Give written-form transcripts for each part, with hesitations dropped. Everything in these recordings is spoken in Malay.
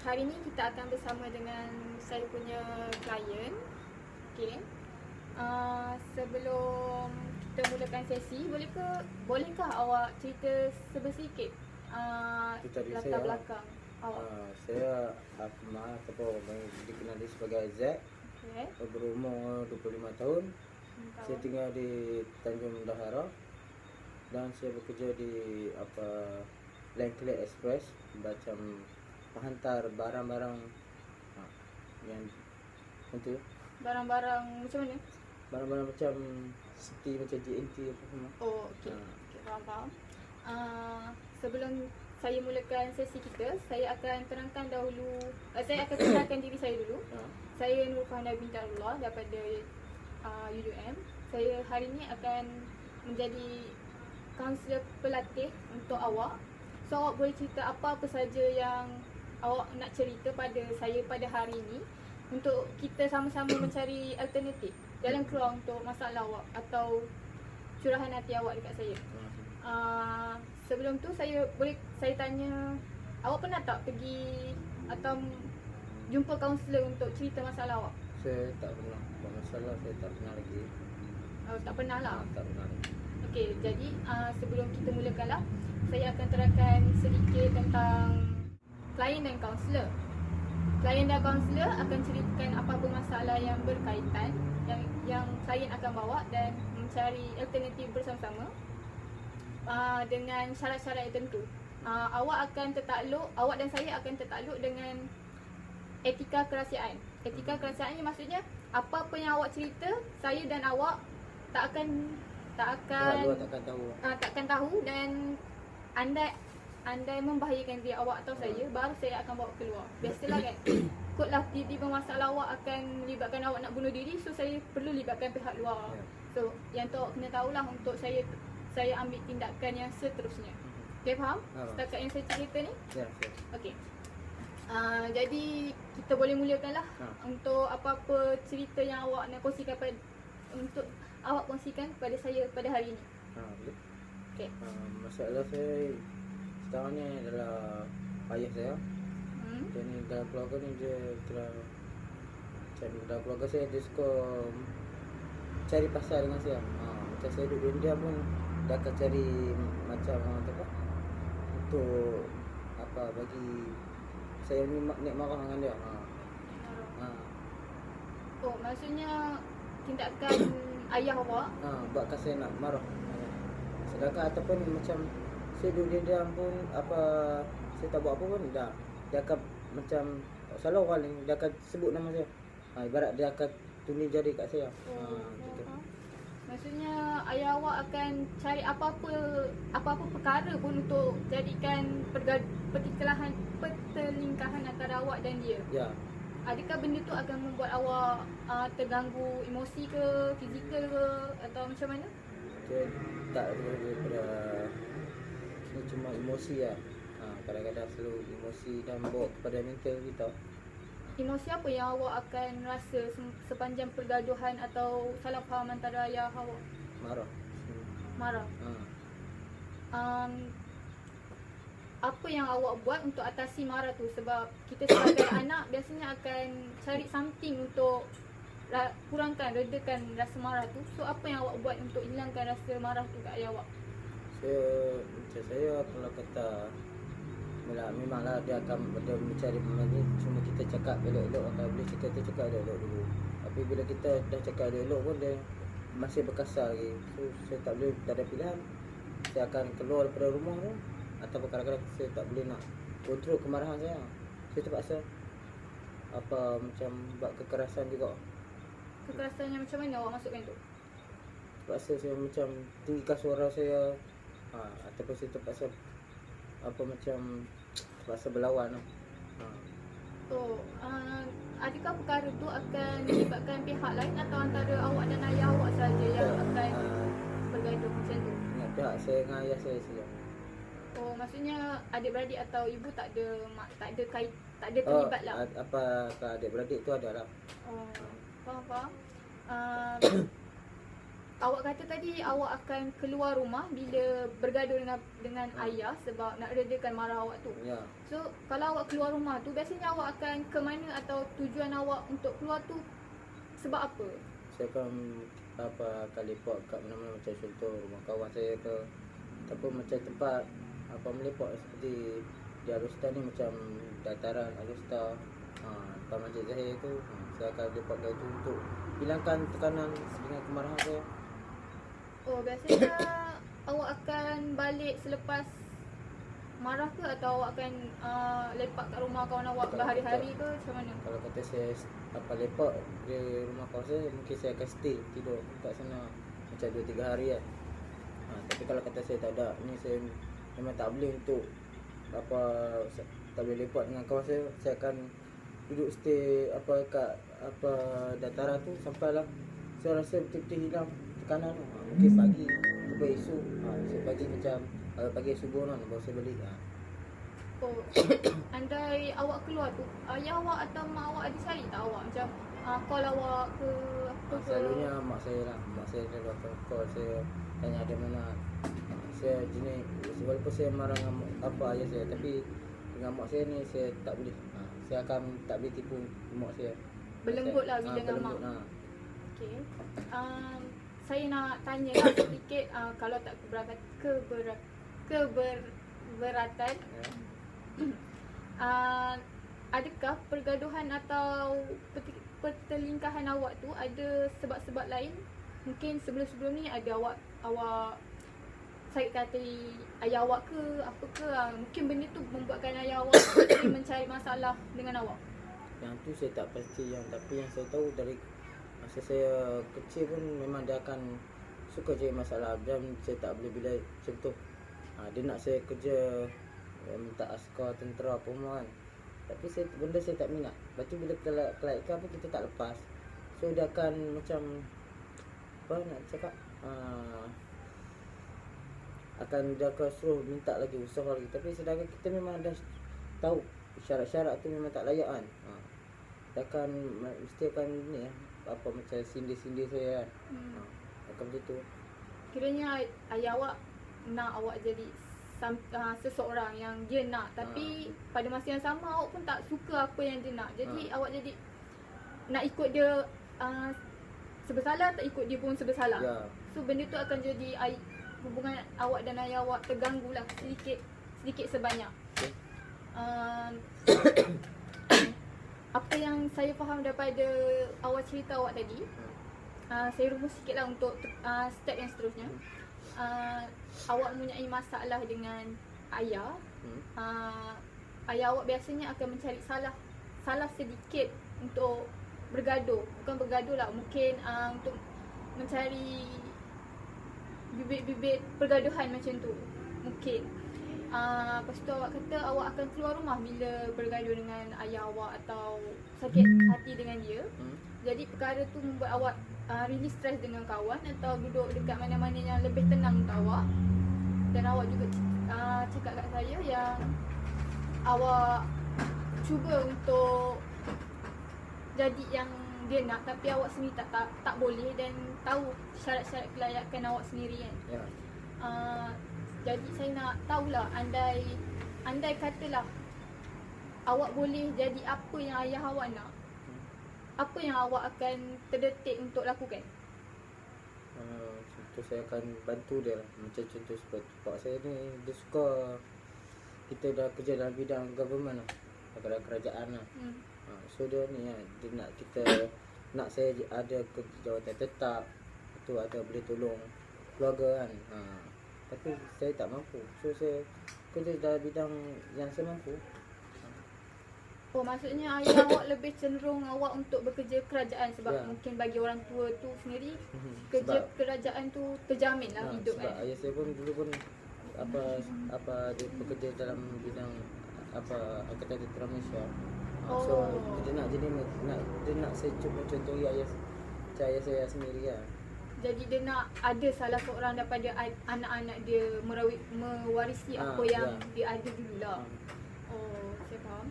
hari ni kita akan bersama dengan saya punya klien. Okay. Sebelum kita mulakan sesi, bolehkah awak cerita sedikit latar belakang awak? Saya Ahmad atau dikenali sebagai Zack. Okay. Berumur 25 tahun. Saya tinggal di Tanjung Dahara dan saya bekerja di Langclay Express, macam menghantar barang-barang yang itu. Barang-barang macam mana? Barang-barang macam seperti macam GNT apa semua. Oh, okey. Okey, faham. Sebelum saya mulakan sesi kita, saya akan terangkan dahulu, saya akan kenalkan diri saya dulu. Saya Nur Fahna binti Allah daripada UUM. Saya hari ini akan menjadi kaunselor pelatih untuk awak. So awak boleh cerita apa-apa saja yang awak nak cerita pada saya pada hari ini untuk kita sama-sama mencari alternatif jalan keluar untuk masalah awak atau curahan hati awak dekat saya. Sebelum tu saya tanya, awak pernah tak pergi atau jumpa kaunselor untuk cerita masalah awak? Saya tak pernah. Masalah saya tak pernah lagi. Tak pernah lah. Tak pernah lagi. Okey, jadi sebelum kita mulakan lah, saya akan terangkan sedikit tentang klien dan kaunselor. Klien dan kaunselor akan ceritakan apa-apa masalah yang berkaitan yang klien akan bawa dan mencari alternatif bersama-sama dengan syarat-syarat yang tentu. Awak dan saya akan tertakluk dengan etika kerahsiaan. Etika kerahsiaan ni maksudnya apa-apa yang awak cerita, saya dan awak takkan tahu, dan andai membahayakan diri awak atau saya, baru saya akan bawa keluar. Biasalah kan, kotlah tiba-tiba masalah awak akan melibatkan awak nak bunuh diri, so saya perlu libatkan pihak luar. So yang tu awak kena tahulah untuk saya ambil tindakan yang seterusnya. Okay, faham? Setakat yang saya cerita ni? Ya. Okay. Jadi kita boleh mulakanlah untuk apa-apa cerita yang awak nak kongsikan untuk awak kongsikan kepada saya pada hari ini. Okay. Masalah saya sekarang ni adalah ayah saya. Jadi dalam keluarga ni dia telah dalam keluarga saya dia suka cari pasal dengan saya. Macam saya duduk India pun dia akan cari macam untuk bagi saya ni naik marah dengan dia. Oh, maksudnya tindakan ayah awak buatkan saya nak marah. Sedangkan ataupun macam saya duduk dia pun saya tak buat apa pun dia akan macam salah orang ni, dia akan sebut nama saya. Ibarat dia akan tulis jari kat saya. Gitu. Maksudnya ayah awak akan cari apa-apa perkara pun untuk jadikan pertelingkahan antara awak dan dia. Ya. Adakah benda tu akan membuat awak terganggu emosi ke, fizikal ke, atau macam mana? Saya tak daripada ni cuma emosi lah. Kadang-kadang selalu emosi dan bawa kepada mental kita. Emosi apa yang awak akan rasa sepanjang pergaduhan atau salah faham antara ayah awak? Marah. Apa yang awak buat untuk atasi marah tu? Sebab kita sebagai anak biasanya akan cari something untuk redakan rasa marah tu. So apa yang awak buat untuk hilangkan rasa marah tu kat ayah awak? Saya kalau kata memanglah dia akan mencari ni, cuma kita cakap elok-elok atau boleh kita cakap elok-elok dulu. Tapi bila kita dah cakap elok-elok pun dia masih berkasar lagi. So saya tak ada pilihan. Saya akan keluar daripada rumah tu, ataupun kadang-kadang saya tak boleh nak kontrol kemarahan saya. Saya terpaksa macam buat kekerasan juga. Kekerasan yang macam mana awak masukkan tu? Terpaksa saya macam tinggikan suara saya, ataupun saya terpaksa terpaksa berlawan. So, adakah perkara tu akan melibatkan pihak lain atau antara awak dan ayah awak saja yang akan bergaduh macam tu? Pihak saya dengan ayah saya saja. Oh, maksudnya adik-beradik atau ibu tak ada terlibat lah? Adik-beradik tu ada lah. Oh, faham. awak kata tadi awak akan keluar rumah bila bergaduh dengan ayah sebab nak redakan marah awak tu. Ya. So kalau awak keluar rumah tu biasanya awak akan ke mana atau tujuan awak untuk keluar tu sebab apa? Saya akan akan lepak kat mana-mana, macam contoh rumah kawan saya ke, ataupun macam tempat melepak seperti di Alustar ni, macam dataran Alustar, Depan Masjid Zahir tu. Saya akan lepak kat itu untuk hilangkan tekanan dengan kemarahan saya. Oh, biasanya awak akan balik selepas marah ke atau awak akan lepak kat rumah kawan awak berhari-hari ke macam mana? Kalau kata saya lepak di rumah kawan saya, mungkin saya akan stay tidur kat sana macam 2-3 hari kan. Tapi kalau kata saya tak ada, ni saya memang tak boleh untuk tak boleh lepak dengan kawan saya akan duduk stay kat dataran tu sampailah saya rasa betul-betul hilang tekanan tu. Mungkin pagi sampai esok, esok pagi macam pagi subuh baru saya balik. Oh, andai awak keluar tu, ayah awak atau mak awak ada cari tak awak? Macam call awak ke apa ke? Selalunya mak saya lah, mak saya selalu akan call saya, tanya ada mana. Saya jenis, walaupun saya marah dengan ayah saya, tapi dengan mak saya ni saya tak boleh. Saya akan tak boleh tipu mak saya. Berlembut lah bila dengan mak. Berlembut. Okay. Saya nak tanya lah sedikit, kalau tak keberatan, adakah pergaduhan atau pertelingkahan awak tu ada sebab-sebab lain? Mungkin sebelum-sebelum ni ada awak sakit hati ayah awak ke apa ke, mungkin benda tu membuatkan ayah awak mencari masalah dengan awak. Yang tu saya tak pasti, tapi yang saya tahu dari masa saya kecil pun memang dia akan suka cari masalah. Dan saya tak boleh bila contoh dia nak saya kerja minta askar tentera apa semua kan, tapi benda saya tak minat. Lepas tu bila kelaikan pun kita tak lepas, so dia akan macam nak cakap dia akan suruh minta lagi, usaha lagi. Tapi sedangkan kita memang dah tahu syarat-syarat tu memang tak layak kan. Dia akan mesti akan ni macam sindir-sindir saya kan. Akan macam tu. Kiranya ayah awak nak awak jadi seseorang yang dia nak, tapi pada masa yang sama awak pun tak suka apa yang dia nak. Jadi awak jadi nak ikut dia sebersalah, tak ikut dia pun sebersalah. Ya. So benda tu akan jadi hubungan awak dan ayah awak terganggu lah sedikit sebanyak. Okay. Apa yang saya faham daripada awal cerita awak tadi, saya rumus sikit lah untuk step yang seterusnya. Awak mempunyai masalah dengan ayah. Ayah awak biasanya akan mencari salah sedikit untuk bergaduh. Bukan bergaduh lah, mungkin untuk mencari bibit-bibit pergaduhan macam tu mungkin. Lepas tu awak kata awak akan keluar rumah bila bergaduh dengan ayah awak atau sakit hati dengan dia. Jadi perkara tu membuat awak release stress dengan kawan atau duduk dekat mana-mana yang lebih tenang untuk awak. Dan awak juga cakap kat saya yang awak cuba untuk jadi yang dia nak, tapi awak sendiri tak boleh dan tahu syarat-syarat kelayakan awak sendiri kan. Ya. Jadi saya nak tahulah, andai katalah awak boleh jadi apa yang ayah awak nak, apa yang awak akan terdetik untuk lakukan? Contoh saya akan bantu dia lah. Macam contoh seperti pak saya ni, dia suka kita dah kerja dalam bidang government lah, dalam kerajaan lah. So dia ni dia nak nak saya ada jawatan tetap, tu ada boleh tolong keluarga kan. Tapi saya tak mampu, so saya kerja dalam bidang yang saya mampu. Oh, maksudnya ayah awak lebih cenderung awak untuk bekerja kerajaan sebab mungkin bagi orang tua tu sendiri kerja kerajaan tu terjamin lah hidup sebab kan. ayah saya pun dulu pun dia bekerja dalam bidang Angkatan Tentera Malaysia. So dia nak saya cuba contohi ayah saya sendiri lah. Jadi dia nak ada salah seorang daripada anak-anak dia mewarisi apa yang dia ada dululah. Oh, saya faham.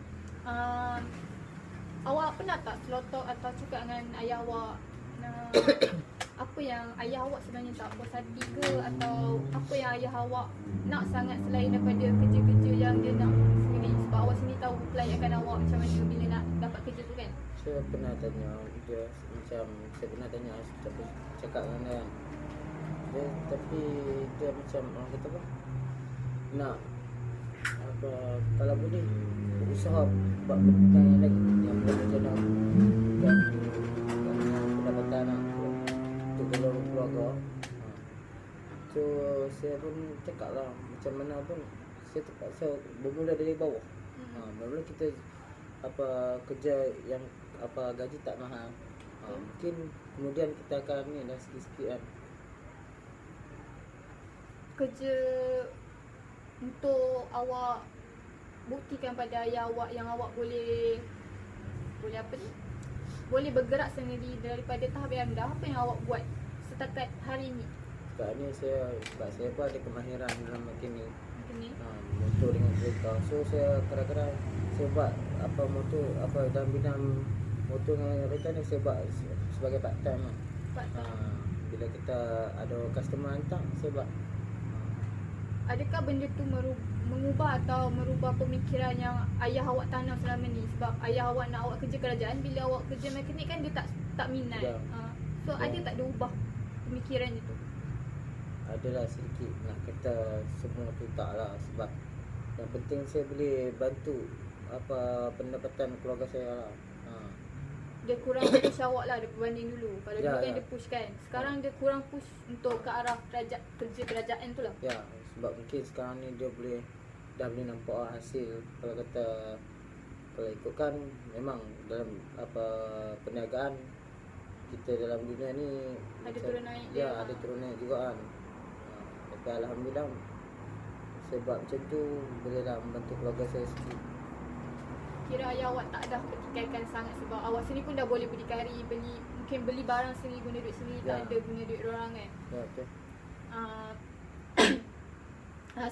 Awak pernah tak selotok atau cakap dengan ayah awak apa yang ayah awak sebenarnya tak puas hati ke, atau apa yang ayah awak nak sangat selain daripada kerja-kerja yang dia nak sendiri? Sebab awak sendiri tahu kelayakan awak macam mana bila nak dapat kerja tu kan. Saya pernah tanya dia, macam saya pernah tanya, tapi cakap dengan dia kan. Tapi dia macam orang kata apa, nak apa, kalau boleh berusaha buat benda yang lain yang boleh nak dan pendapatan lah untuk tolong keluarga. So saya pun cakap lah, macam mana pun saya terpaksa bermula dari bawah. Mula kita apa kerja yang apa gaji tak mahal. Mungkin kemudian kita akan ni dah sikit-sikit kan. Kerja untuk awak buktikan pada ayah awak yang awak boleh apa ni? Boleh bergerak sendiri daripada tahap yang rendah. Apa yang awak buat setakat hari ni? Sekarang ni sebab saya pun ada kemahiran dalam mekanik. Ni. Motor dengan kereta. So saya kadang-kadang saya buat apa motor apa dalam bidang motor dengan kereta ni saya buat sebagai part time lah. Bila kita ada customer hantar saya buat. Adakah benda tu mengubah atau merubah pemikiran yang ayah awak tanam selama ni? Sebab ayah awak nak awak kerja kerajaan, bila awak kerja mekanik kan dia tak minat. Ya. So ada tak dia ubah pemikirannya tu? Adalah sedikit, nak kata semua tu tak lah, sebab yang penting saya boleh bantu apa pendapatan keluarga saya lah. Dia kurang push awak lah berbanding dulu. Kalau Ya, dulu kan ya. dia push kan. Sekarang dia kurang push untuk ke arah kerja kerajaan tu lah. Ya, sebab mungkin sekarang ni dia dah boleh nampak lah hasil. Kalau kata kalau ikutkan memang dalam apa perniagaan kita dalam dunia ni Ada macam- turun naik ya, dia. ada turun naik juga kan. Tapi alhamdulillah saya buat macam tu bolehlah membantu keluarga saya sikit. Kira ayah awak tak dah ketikaikan sangat sebab awak sendiri pun dah boleh berdikari, mungkin beli barang sendiri, guna duit sendiri, Ya. tak ada guna duit orang kan. Ya, betul.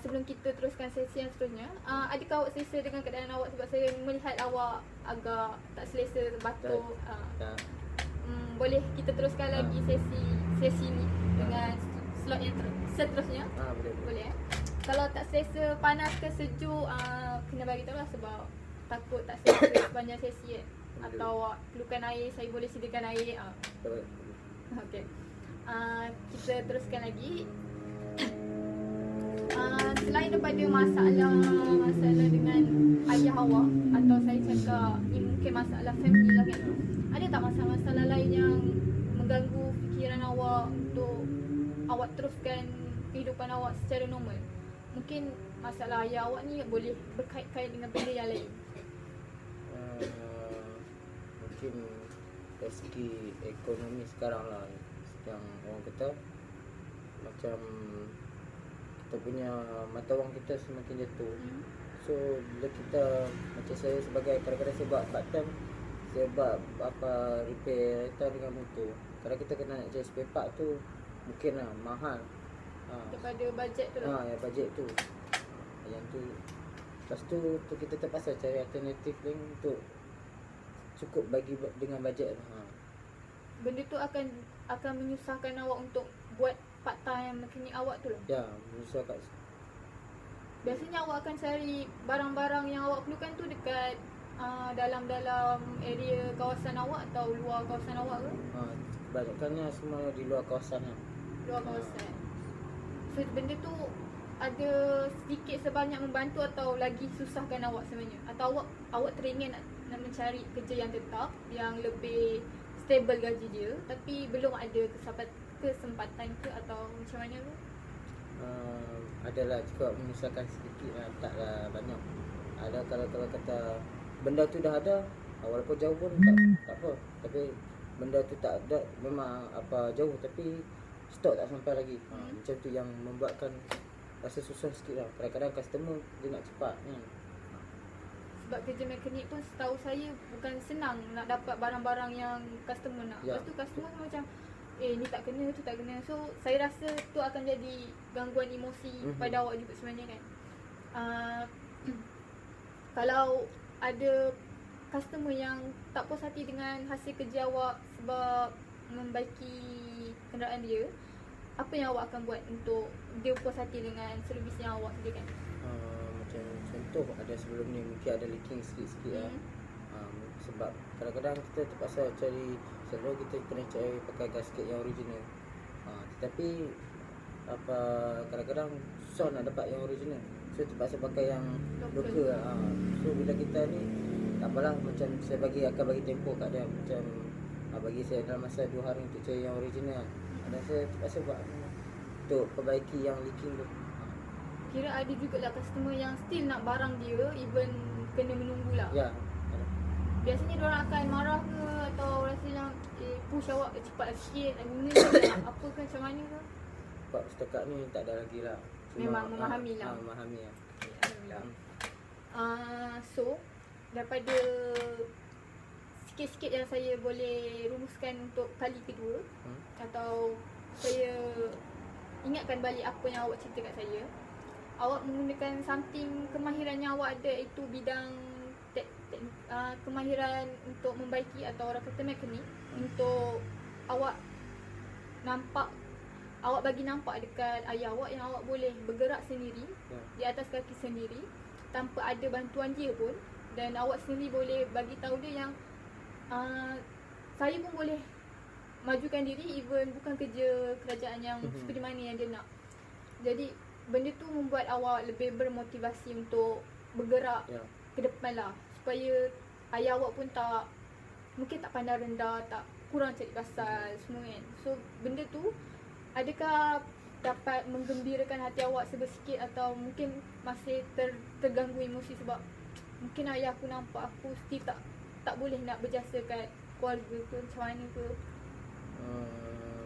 Sebelum kita teruskan sesi yang seterusnya, adakah awak selesa dengan keadaan awak? Sebab saya melihat awak agak tak selesa, batuk. Tak. Boleh kita teruskan lagi sesi ni dengan slot yang seterusnya? Boleh. Boleh Kalau tak selesa panas ke sejuk, kena bagi tahu lah sebab takut tak selesa sepanjang sesi kan. Atau awak perlukan air, saya boleh sediakan air. Boleh. Okey. Kita teruskan lagi. Selain daripada masalah dengan ayah awak, atau saya cakap ni mungkin masalah family lah kan, ada tak masalah-masalah lain yang mengganggu fikiran awak untuk awak teruskan kehidupan awak secara normal? Mungkin masalah ayah awak ni boleh berkait-kait dengan benda yang lain. Mungkin dari segi ekonomi sekarang lah yang orang kata macam kita punya mata wang kita semakin jatuh. So bila kita macam saya sebagai kadang-kadang saya buat part time, saya buat apa repair kereta dengan motor. Kalau kita kena nak cari spare part tu mungkin lah mahal. Daripada bajet tu lah. Ya bajet tu. Yang tu lepas tu kita terpaksa cari alternatif lain untuk cukup bagi dengan bajet. Benda tu akan menyusahkan awak untuk buat part time mekanik awak tu lah. Ya, menyusah kat Biasanya awak akan cari barang-barang yang awak perlukan tu dekat dalam area kawasan awak atau luar kawasan awak ke? Kebanyakannya semua di luar kawasan lah. Luar kawasan. So benda tu ada sedikit sebanyak membantu atau lagi susahkan awak sebenarnya? Atau awak teringin nak mencari kerja yang tetap, yang lebih stable gaji dia, tapi belum ada kesempatan ke atau macam mana tu? Adalah cukup menyusahkan sedikit lah, taklah banyak. Ada kalau kata benda tu dah ada, walaupun jauh pun tak apa. Tapi benda tu tak ada, memang apa jauh tapi stok tak sampai lagi. Macam tu yang membuatkan rasa susah sikit lah. Kadang-kadang customer dia nak cepat kan. Sebab kerja mekanik pun setahu saya bukan senang nak dapat barang-barang yang customer nak. Ya. Lepas tu customer macam ni tak kena, tu tak kena. So saya rasa tu akan jadi gangguan emosi pada awak juga sebenarnya kan. Kalau ada customer yang tak puas hati dengan hasil kerja awak sebab membaiki kenderaan dia, apa yang awak akan buat untuk dia puas hati dengan servis yang awak sediakan? Macam contoh ada sebelum ni mungkin ada leaking sikit-sikit lah. Sebab kadang-kadang kita terpaksa cari, selalu kita kena cari pakai gasket yang original. Tetapi kadang-kadang susah nak dapat yang original, so terpaksa pakai yang local. So bila kita ni tak apalah, macam saya akan bagi tempoh kat dia, macam bagi saya dalam masa 2 hari untuk cari yang original. Dan saya terpaksa buat untuk perbaiki yang leaking tu. Kira ada jugalah customer yang still nak barang dia even kena menunggulah. Ya, Biasanya diorang akan marah ke atau rasa yang push awak cepat sikit guna ke apa ke macam mana ke? sebab setakat ni tak ada lagi lah. Memang memahami lah. Memahami lah. Alhamdulillah. So daripada sikit-sikit yang saya boleh rumuskan untuk kali kedua, atau saya ingatkan balik apa yang awak cerita kat saya, awak menggunakan something kemahiran yang awak ada, iaitu bidang kemahiran untuk membaiki atau orang kata mekanik, untuk awak bagi nampak dekat ayah awak yang awak boleh bergerak sendiri di atas kaki sendiri tanpa ada bantuan dia pun, dan awak sendiri boleh bagi tahu dia yang saya pun boleh majukan diri even bukan kerja kerajaan yang seperti mana yang dia nak. Jadi benda tu membuat awak lebih bermotivasi untuk bergerak ke depan lah, supaya ayah awak pun mungkin tak pandang rendah, tak kurang cari pasal semua kan. So benda tu adakah dapat menggembirakan hati awak sebesikit, atau mungkin masih terganggu emosi sebab mungkin ayah aku nampak aku still tak boleh nak berjasa kat keluarga ke macam mana ke?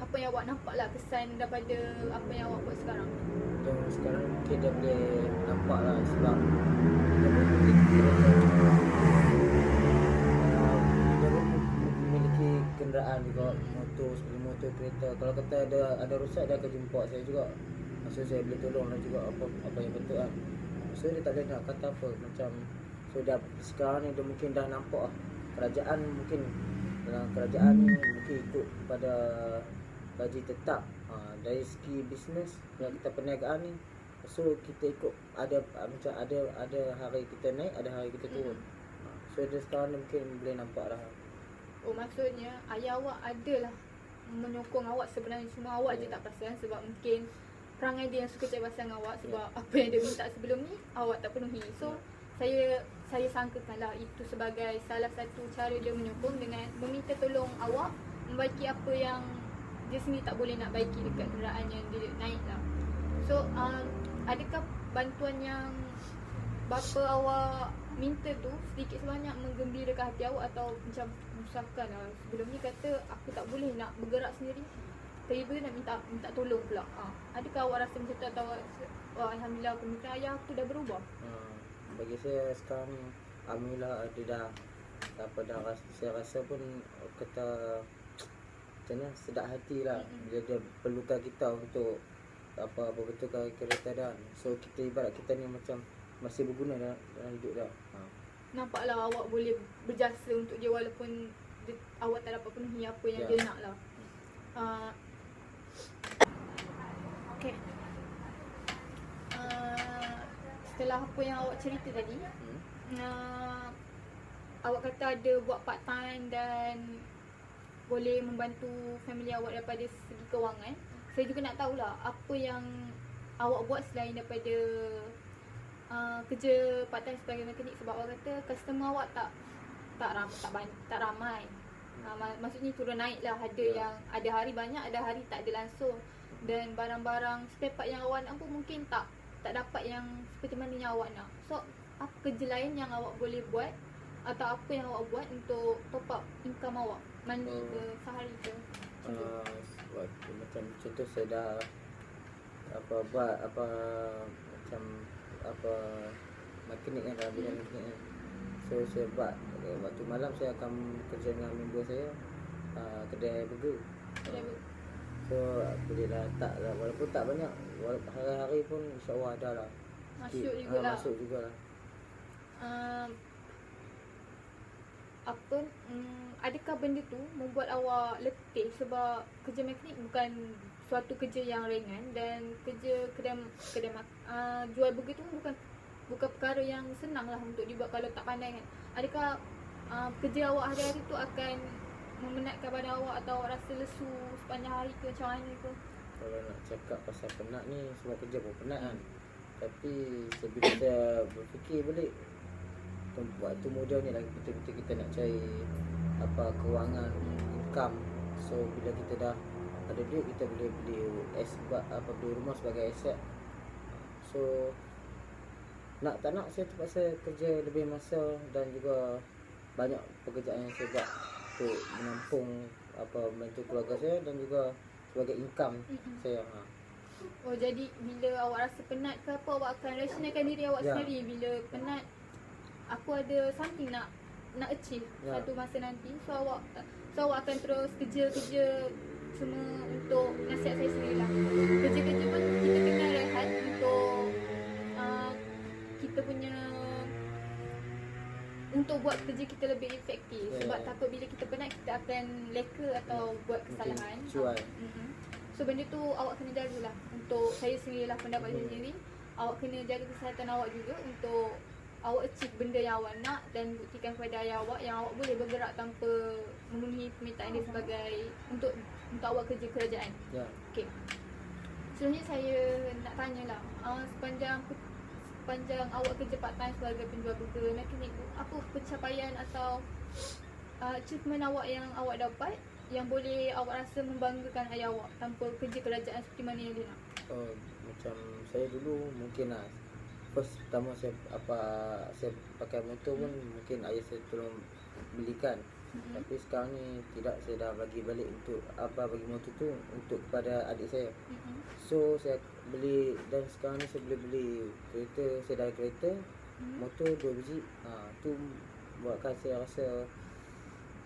Apa yang awak nampak lah kesan daripada apa yang awak buat sekarang? Sekarang mungkin dia boleh nampak lah, sebab dia memiliki kenderaan juga, motor, seperti motor, kereta. Kalau kata ada rosak, dia akan jumpa saya juga. So saya boleh tolong lah juga apa yang betul kan. So dia tak boleh nak kata apa, macam so dah sekarang ni dia mungkin dah nampak lah. Kerajaan mungkin, dalam kerajaan ni mungkin ikut pada gaji tetap. Dari segi bisnes yang kita perniagaan ni, so kita ikut macam ada hari kita naik, ada hari kita turun. So dia sekarang ni mungkin boleh nampak lah. Oh, maksudnya ayah awak adalah menyokong awak sebenarnya, cuma awak je tak perasan sebab mungkin perangai dia yang suka cari pasal dengan awak, sebab apa yang dia minta sebelum ni awak tak penuhi. So saya sangkakanlah itu sebagai salah satu cara dia menyokong dengan meminta tolong awak membaiki apa yang dia sendiri tak boleh nak baiki dekat kenderaan yang dia naik lah. So adakah bantuan yang bapa awak minta tu sedikit sebanyak menggembirakan hati awak, atau macam menyusahkan lah? Sebelum ni kata aku tak boleh nak bergerak sendiri, tiba-tiba nak minta tolong pula. Adakah awak rasa macam tu, atau alhamdulillah pemikiran ayah aku dah berubah? Bagi saya sekarang ni alhamdulillah dia saya rasa pun kata macam mana, sedap hati lah bila dia perlukan kita untuk apa betulkan kereta dah. So kita ibarat kita ni macam masih berguna dalam hidup dah. Nampaklah awak boleh berjasa untuk dia walaupun awak tak dapat penuhi apa yang dia nak lah. Okay. Setelah apa yang awak cerita tadi, awak kata ada buat part time dan boleh membantu family awak daripada segi kewangan. Saya juga nak tahulah apa yang awak buat selain daripada kerja part time sebagai mekanik, sebab awak kata customer awak tak ramai. Maksudnya turun naik lah, ada yang ada hari banyak, ada hari tak ada langsung, dan barang-barang spare part yang awak nak pun mungkin tak dapat yang seperti mana yang awak nak. So apa kerja lain yang awak boleh buat, atau apa yang awak buat untuk top up income awak, mandi ke, sehari ke? Macam contoh saya dah buat macam mekanik kan, dalam bidang mekanik kan. So saya buat waktu malam saya akan kerja dengan member saya kedai burger. So boleh lah letak lah, walaupun tak banyak, walaupun hari-hari pun insyaAllah ada lah, masuk jugalah. adakah benda tu membuat awak letih? Sebab kerja mekanik bukan suatu kerja yang ringan, dan kerja jual burger tu bukan perkara yang senang lah untuk dibuat kalau tak pandai kan. Adakah kerja awak hari-hari tu akan memenatkan badan awak, atau awak rasa lesu sepanjang hari ke, macam mana ke? Kalau nak cakap pasal penat ni, semua kerja pun penat kan. Tapi sebelum saya berfikir balik, waktu muda ni lagi betul-betul kita nak cari kewangan, income. So bila kita dah ada duit, kita boleh beli beli rumah sebagai aset. So nak tak nak saya terpaksa kerja lebih masa, dan juga banyak pekerjaan yang saya buat untuk menampung membantu keluarga saya, dan juga sebagai income saya. Oh, jadi bila awak rasa penat ke apa, awak akan rasionalkan diri awak sendiri. Bila penat, aku ada something nak achieve satu masa nanti. So awak akan terus kerja semua untuk nasihat saya sendirilah. Kerja-kerja pun kita kena rehat untuk kita punya, untuk buat kerja kita lebih efektif. Sebab takut bila kita penat, kita akan leka atau buat kesalahan. So benda tu awak kena jagalah. Untuk saya sendirilah, pendapat saya sendiri, awak kena jaga kesihatan awak juga untuk awak achieve benda yang awak nak, dan buktikan kepada ayah awak yang awak boleh bergerak tanpa memenuhi permintaan dia sebagai untuk awak kerja kerajaan. Okey. Sebenarnya saya nak tanyalah, sepanjang awak kerja part time sebagai penjual burger mekanik, apa pencapaian atau achievement awak yang awak dapat yang boleh awak rasa membanggakan ayah awak tanpa kerja kerajaan seperti mana yang dia nak? Macam saya dulu mungkin pertama saya pakai motor pun mungkin ayah saya tolong belikan. Tapi sekarang ni tidak, saya dah bagi balik untuk bagi motor tu untuk kepada adik saya. So saya beli, dan sekarang ni saya boleh beli kereta, saya dah ada kereta, motor 2 biji. Tu buatkan saya rasa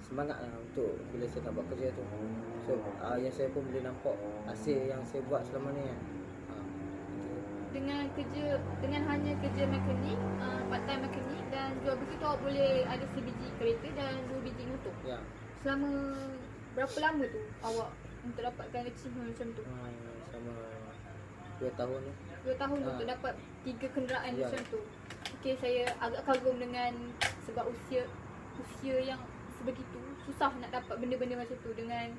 semangat lah untuk bila saya nak buat kerja tu. So ayah saya pun boleh nampak hasil yang saya buat selama ni. Dengan hanya kerja mekanik, part time mekanik dan jual burger tu, awak boleh ada sebiji kereta dan 2 biji motor. Selama berapa lama tu awak untuk dapatkan achievement macam tu? Sama 2 tahun ni. 2 tahun untuk dapat 3 kenderaan macam tu. Okey, saya agak kagum dengan, sebab usia yang sebegitu susah nak dapat benda-benda macam tu, dengan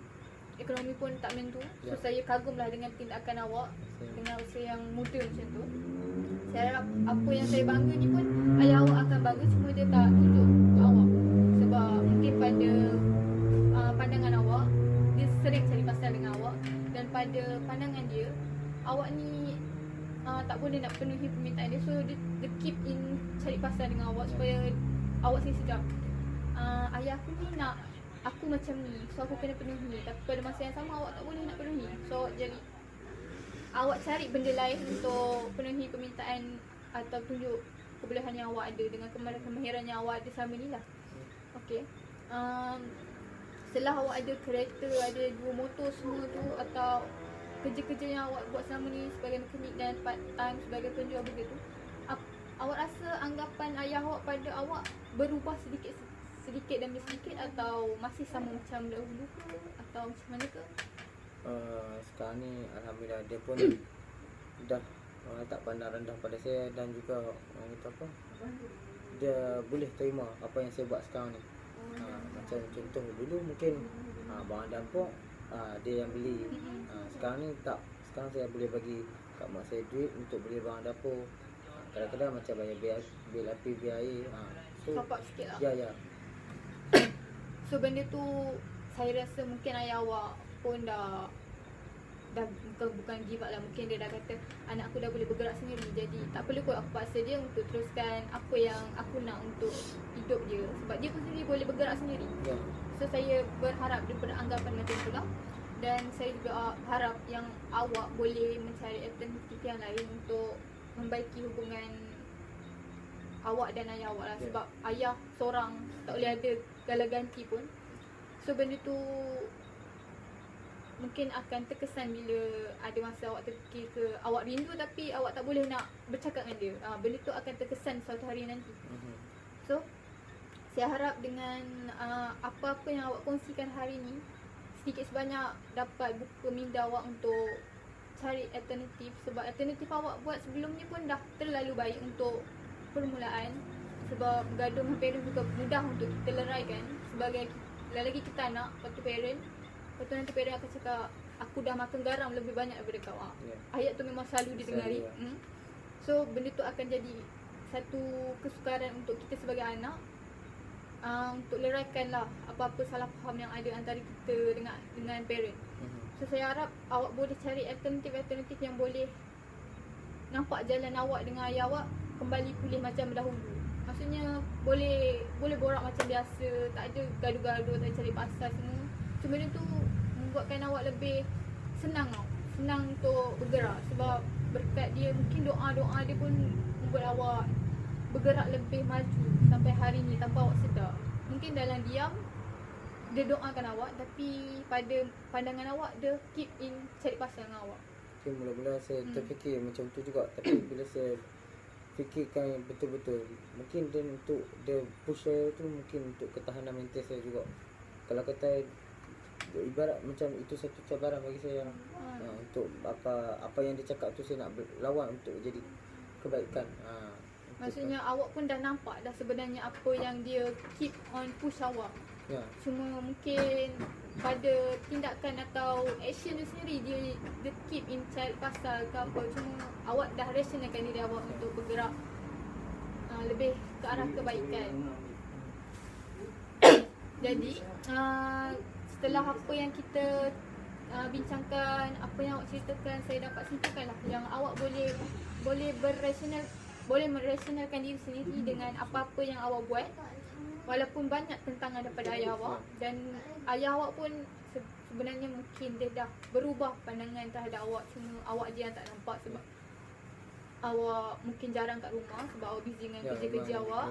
ekonomi pun tak menentu. So saya kagumlah dengan tindakan awak dengan usia yang muda macam tu. Saya harap apa yang saya bangga ni pun ayah awak akan bangga, cuma dia tak tunjuk ke awak. Sebab mungkin pada pandangan awak, dia sering cari pasal dengan awak, dan pada pandangan dia, awak ni tak boleh nak penuhi permintaan dia. So dia keep in cari pasal dengan awak supaya awak sini sedar, ayah aku ni nak aku macam ni, so aku kena penuhi. Tapi pada masa yang sama awak tak boleh nak penuhi. So jadi awak cari benda lain untuk penuhi permintaan atau tunjuk kebolehan yang awak ada dengan kemahiran yang awak ada selama ni lah. Okey. Setelah awak ada kereta, ada 2 motor semua tu, atau kerja-kerja yang awak buat selama ni sebagai mekanik dan part time sebagai penjual burger tu, awak rasa anggapan ayah awak pada awak berubah sedikit demi sedikit, atau masih sama macam dahulu ke, atau macam mana ke? Sekarang ni alhamdulillah dia pun dah tak pandang rendah pada saya, dan juga dia boleh terima apa yang saya buat sekarang ni. Macam contoh dulu mungkin barang dapur dia yang beli. Sekarang ni tak, sekarang saya boleh bagi kat mak saya duit untuk beli barang dapur. Kadang-kadang macam bayar bil api, bil air. Top up sikit lah. Ya. So benda tu saya rasa mungkin ayah awak pun dah bukan give up lah. Mungkin dia dah kata, anak aku dah boleh bergerak sendiri, jadi tak perlu kot aku paksa dia untuk teruskan apa yang aku nak untuk hidup dia, sebab dia pun sendiri boleh bergerak sendiri. So saya berharap daripada anggapan macam tu lah. Dan saya juga harap yang awak boleh mencari alternatif yang lain untuk membaiki hubungan awak dan ayah awak lah. Sebab ayah seorang tak boleh ada gala ganti pun. So benda tu mungkin akan terkesan bila ada masa awak terfikir ke, awak rindu tapi awak tak boleh nak bercakap dengan dia. Benda tu akan terkesan suatu hari nanti. So Saya harap dengan apa-apa yang awak kongsikan hari ni, sedikit sebanyak dapat buka minda awak untuk cari alternatif. Sebab alternatif awak buat sebelum ni pun dah terlalu baik untuk permulaan. Sebab bergaduh dengan parent juga mudah untuk kita leraikan. Sebagai lagi kita anak, lepas tu parent, lepas tu nanti parent akan cakap, aku dah makan garam lebih banyak daripada kau. Ayat tu memang selalu didengari. So benda tu akan jadi satu kesukaran untuk kita sebagai anak, untuk leraikan lah apa-apa salah faham yang ada antara kita dengan parent. So saya harap awak boleh cari alternatif-alternatif yang boleh nampak jalan awak dengan ayah awak kembali pulih macam dahulu. Maksudnya boleh borak macam biasa, tak ada gaduh-gaduh, tak ada cari pasal semua. So benda tu membuatkan awak lebih senang untuk bergerak. Sebab berkat dia, mungkin doa-doa dia pun membuat awak bergerak lebih maju sampai hari ni tanpa awak sedar. Mungkin dalam diam dia doakan awak, tapi pada pandangan awak dia keep in cari pasal dengan awak. Okay, mula-mula saya terfikir macam tu juga, tapi bila saya fikirkan yang betul-betul, mungkin dia untuk dia push saya tu mungkin untuk ketahanan mental saya juga. Kalau kata ibarat macam itu satu cabaran bagi saya. Untuk apa yang dia cakap tu saya nak lawan untuk jadi kebaikan. Maksudnya awak pun dah nampak dah sebenarnya apa yang dia keep on push awak. Cuma mungkin pada tindakan atau action dia sendiri dia keep in cari pasal ke apa. Cuma awak dah rationalkan diri awak untuk bergerak lebih ke arah kebaikan. Jadi setelah apa yang kita bincangkan, apa yang awak ceritakan, saya dapat simpulkan lah yang awak boleh merasionalkan diri sendiri dengan apa-apa yang awak buat, walaupun banyak tentangan daripada ayah awak. Dan ayah awak pun sebenarnya mungkin dia dah berubah pandangan terhadap awak, cuma awak je yang tak nampak sebab awak mungkin jarang kat rumah sebab awak busy dengan kerja-kerja awak.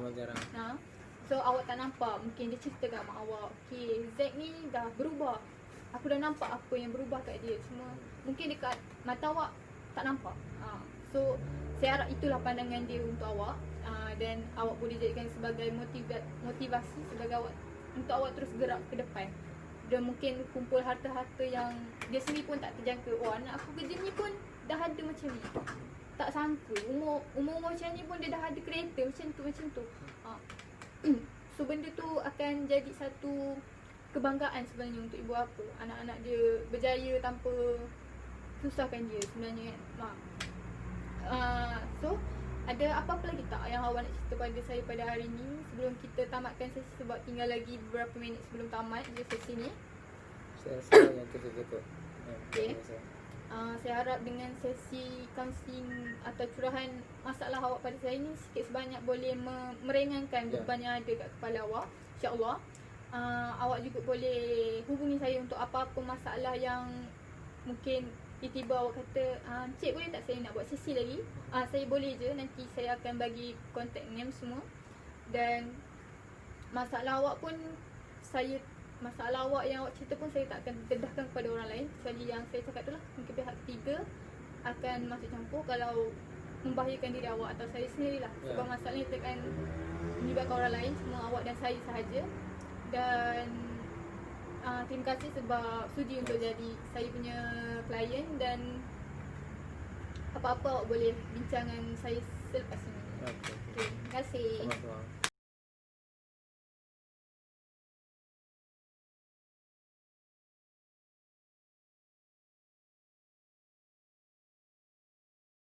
So awak tak nampak, mungkin dia cerita kat mak awak, okay, Zack ni dah berubah, aku dah nampak apa yang berubah kat dia, cuma mungkin dekat mata awak tak nampak. So saya harap itulah pandangan dia untuk awak, dan awak boleh jadikan sebagai motivasi sebagai awak untuk awak terus gerak ke depan. Dan mungkin kumpul harta-harta yang dia sendiri pun tak terjangka. Oh, anak aku kerja ni pun dah ada macam ni, tak sangka umur macam ni pun dia dah ada kereta macam tu. So benda tu akan jadi satu kebanggaan sebenarnya untuk ibu bapa. Anak-anak dia berjaya tanpa susahkan dia sebenarnya kan. So ada apa-apa lagi tak yang awak nak cerita pada saya pada hari ni sebelum kita tamatkan sesi, sebab tinggal lagi beberapa minit sebelum tamat je sesi ni. Saya rasa yang tu cukup. Okay. Saya harap dengan sesi counselling atau curahan masalah awak pada saya ni sikit sebanyak boleh meringankan beban yang ada kat kepala awak, insya-Allah. Awak juga boleh hubungi saya untuk apa-apa masalah yang mungkin tiba-tiba awak kata, Cik boleh tak saya nak buat sesi lagi? Saya boleh je, nanti saya akan bagi contact name semua. Dan masalah awak pun masalah awak yang awak cerita pun saya tak akan dedahkan kepada orang lain, kecuali yang saya cakap tu lah. Mungkin pihak ketiga akan masuk campur kalau membahayakan diri awak atau saya sendirilah. Sebab masalah ni akan melibatkan orang lain, semua awak dan saya sahaja. Dan terima kasih sebab sudi untuk jadi saya punya klien, dan apa-apa awak boleh bincang dengan saya selepas ini. Okay. Terima kasih. Sama-sama.